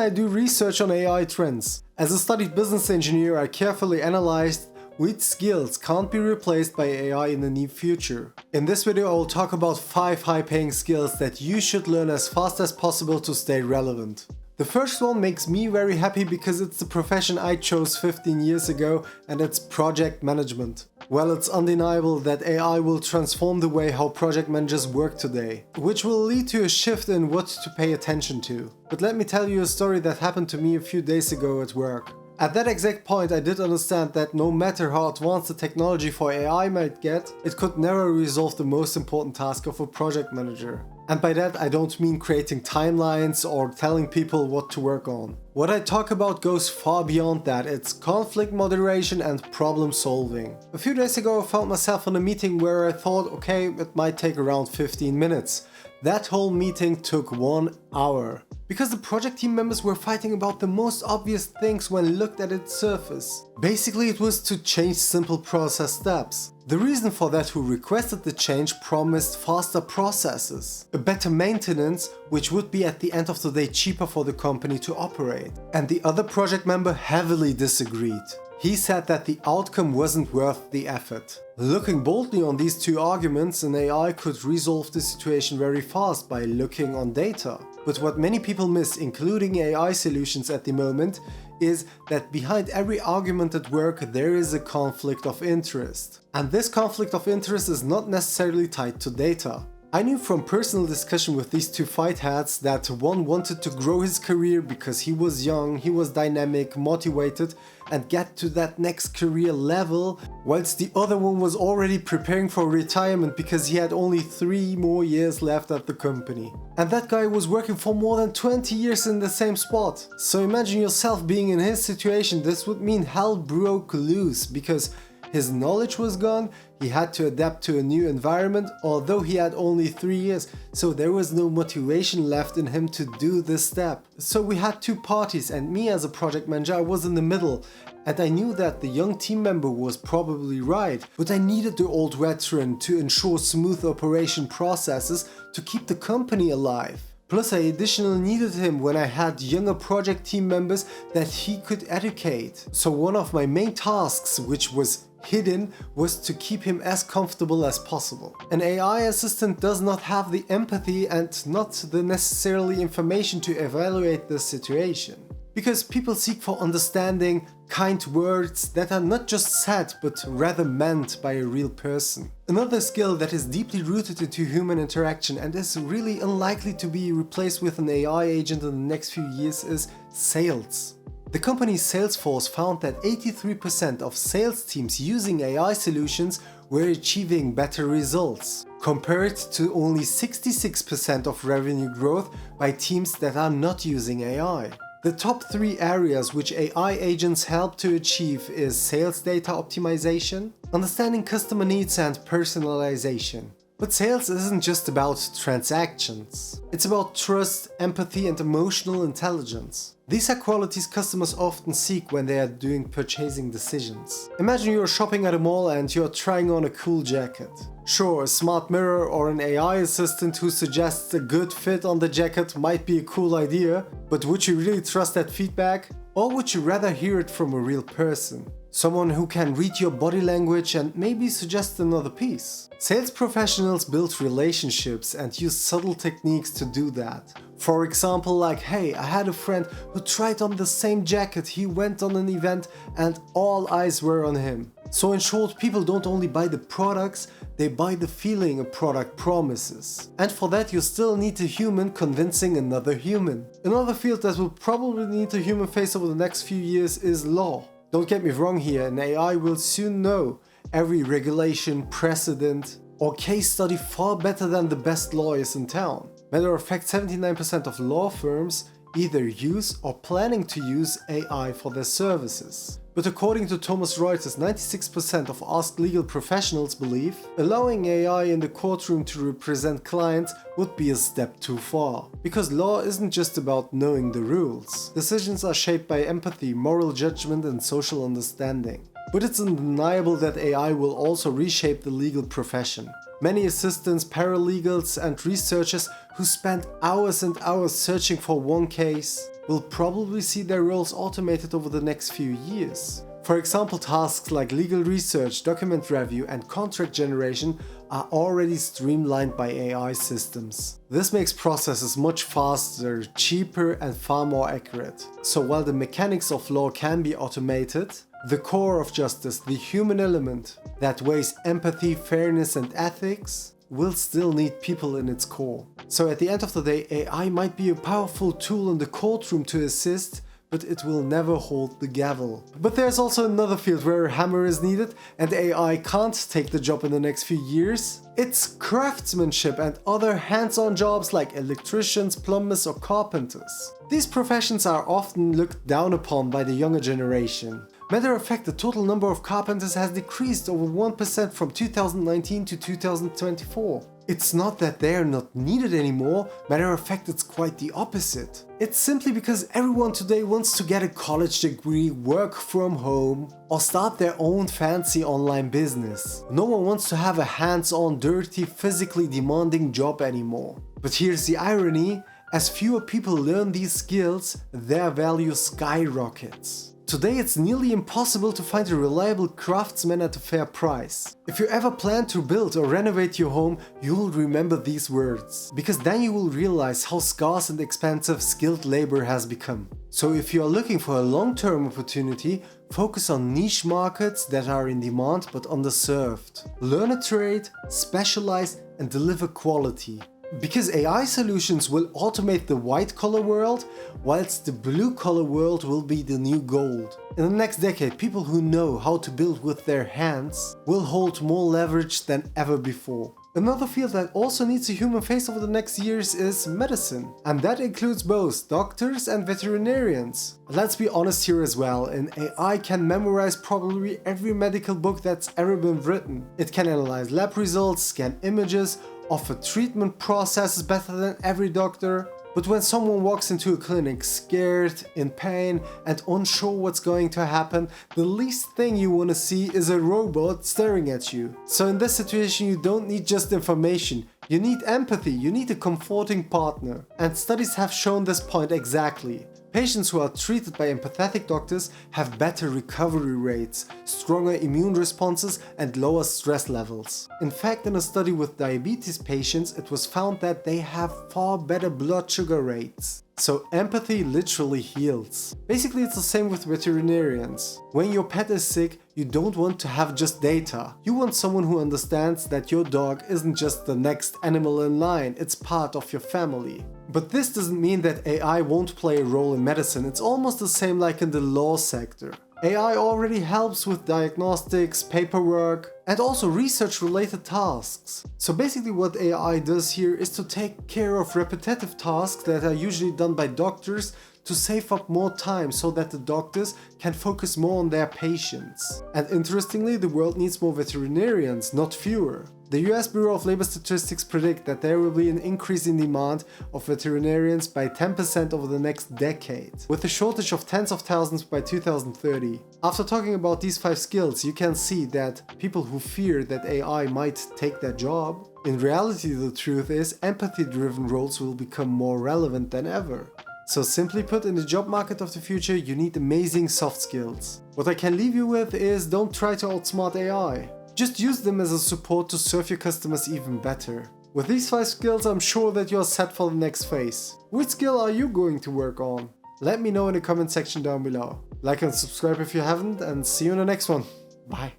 I do research on AI trends. As a studied business engineer, I carefully analyzed which skills can't be replaced by AI in the near future. In this video, I will talk about 5 high-paying skills that you should learn as fast as possible to stay relevant. The first one makes me very happy because it's the profession I chose 15 years ago, and it's project management. Well, it's undeniable that AI will transform the way how project managers work today, which will lead to a shift in what to pay attention to. But let me tell you a story that happened to me a few days ago at work. At that exact point, I did understand that no matter how advanced the technology for AI might get, it could never resolve the most important task of a project manager. And by that, I don't mean creating timelines or telling people what to work on. What I talk about goes far beyond that. It's conflict moderation and problem solving. A few days ago, I found myself in a meeting where I thought, okay, it might take around 15 minutes. That whole meeting took 1 hour. Because the project team members were fighting about the most obvious things when looked at its surface. Basically, it was to change simple process steps. The reason for that who requested the change promised faster processes, a better maintenance, which would be at the end of the day cheaper for the company to operate. And the other project member heavily disagreed. He said that the outcome wasn't worth the effort. Looking boldly on these two arguments, an AI could resolve the situation very fast by looking on data. But what many people miss, including AI solutions at the moment, is that behind every argument at work there is a conflict of interest. And this conflict of interest is not necessarily tied to data. I knew from personal discussion with these two fight heads that one wanted to grow his career because he was young, he was dynamic, motivated and get to that next career level, whilst the other one was already preparing for retirement because he had only 3 more years left at the company. And that guy was working for more than 20 years in the same spot. So imagine yourself being in his situation. This would mean hell broke loose because his knowledge was gone, he had to adapt to a new environment, although he had only 3 years, so there was no motivation left in him to do this step. So we had two parties, and me as a project manager, I was in the middle. And I knew that the young team member was probably right, but I needed the old veteran to ensure smooth operation processes to keep the company alive. Plus, I additionally needed him when I had younger project team members that he could educate. So one of my main tasks, which was hidden, was to keep him as comfortable as possible. An AI assistant does not have the empathy and not the necessarily information to evaluate the situation. Because people seek for understanding, kind words that are not just said but rather meant by a real person. Another skill that is deeply rooted into human interaction and is really unlikely to be replaced with an AI agent in the next few years is sales. The company Salesforce found that 83% of sales teams using AI solutions were achieving better results, compared to only 66% of revenue growth by teams that are not using AI. The top 3 areas which AI agents help to achieve is sales data optimization, understanding customer needs and personalization. But sales isn't just about transactions. It's about trust, empathy and emotional intelligence. These are qualities customers often seek when they are doing purchasing decisions. Imagine you're shopping at a mall and you're trying on a cool jacket. Sure, a smart mirror or an AI assistant who suggests a good fit on the jacket might be a cool idea, but would you really trust that feedback? Or would you rather hear it from a real person? Someone who can read your body language and maybe suggest another piece. Sales professionals build relationships and use subtle techniques to do that. For example, like, hey, I had a friend who tried on the same jacket, he went on an event and all eyes were on him. So in short, people don't only buy the products, they buy the feeling a product promises. And for that you still need a human convincing another human. Another field that will probably need a human face over the next few years is law. Don't get me wrong here, an AI will soon know every regulation, precedent or case study far better than the best lawyers in town. Matter of fact, 79% of law firms either use or planning to use AI for their services. But according to Thomson Reuters, 96% of asked legal professionals believe allowing AI in the courtroom to represent clients would be a step too far. Because law isn't just about knowing the rules. Decisions are shaped by empathy, moral judgment and social understanding. But it's undeniable that AI will also reshape the legal profession. Many assistants, paralegals, and researchers who spend hours and hours searching for one case will probably see their roles automated over the next few years. For example, tasks like legal research, document review, and contract generation are already streamlined by AI systems. This makes processes much faster, cheaper, and far more accurate. So while the mechanics of law can be automated, the core of justice, the human element that weighs empathy, fairness, and ethics, will still need people in its core. So at the end of the day, AI might be a powerful tool in the courtroom to assist, but it will never hold the gavel. But there's also another field where a hammer is needed and AI can't take the job in the next few years. It's craftsmanship and other hands-on jobs like electricians, plumbers, or carpenters. These professions are often looked down upon by the younger generation. Matter of fact, the total number of carpenters has decreased over 1% from 2019 to 2024. It's not that they are not needed anymore, matter of fact it's quite the opposite. It's simply because everyone today wants to get a college degree, work from home, or start their own fancy online business. No one wants to have a hands-on, dirty, physically demanding job anymore. But here's the irony, as fewer people learn these skills, their value skyrockets. Today it's nearly impossible to find a reliable craftsman at a fair price. If you ever plan to build or renovate your home, you'll remember these words, because then you will realize how scarce and expensive skilled labor has become. So if you are looking for a long-term opportunity, focus on niche markets that are in demand but underserved. Learn a trade, specialize, and deliver quality. Because AI solutions will automate the white-collar world, whilst the blue-collar world will be the new gold. In the next decade, people who know how to build with their hands will hold more leverage than ever before. Another field that also needs a human face over the next years is medicine. And that includes both doctors and veterinarians. Let's be honest here as well, an AI can memorize probably every medical book that's ever been written. It can analyze lab results, scan images, offer treatment processes better than every doctor. But when someone walks into a clinic scared, in pain, and unsure what's going to happen, the least thing you want to see is a robot staring at you. So in this situation you don't need just information, you need empathy, you need a comforting partner. And studies have shown this point exactly. Patients who are treated by empathetic doctors have better recovery rates, stronger immune responses, and lower stress levels. In fact, in a study with diabetes patients, it was found that they have far better blood sugar rates. So empathy literally heals. Basically, it's the same with veterinarians. When your pet is sick, you don't want to have just data. You want someone who understands that your dog isn't just the next animal in line, it's part of your family. But this doesn't mean that AI won't play a role in medicine. It's almost the same like in the law sector. AI already helps with diagnostics, paperwork, and also research-related tasks. So basically what AI does here is to take care of repetitive tasks that are usually done by doctors to save up more time so that the doctors can focus more on their patients. And interestingly, the world needs more veterinarians, not fewer. The US Bureau of Labor Statistics predict that there will be an increase in demand of veterinarians by 10% over the next decade, with a shortage of tens of thousands by 2030. After talking about these 5 skills, you can see that people who fear that AI might take their job, in reality the truth is empathy-driven roles will become more relevant than ever. So simply put, in the job market of the future, you need amazing soft skills. What I can leave you with is don't try to outsmart AI. Just use them as a support to serve your customers even better. With these 5 skills, I'm sure that you're set for the next phase. Which skill are you going to work on? Let me know in the comment section down below. Like and subscribe if you haven't, and see you in the next one. Bye.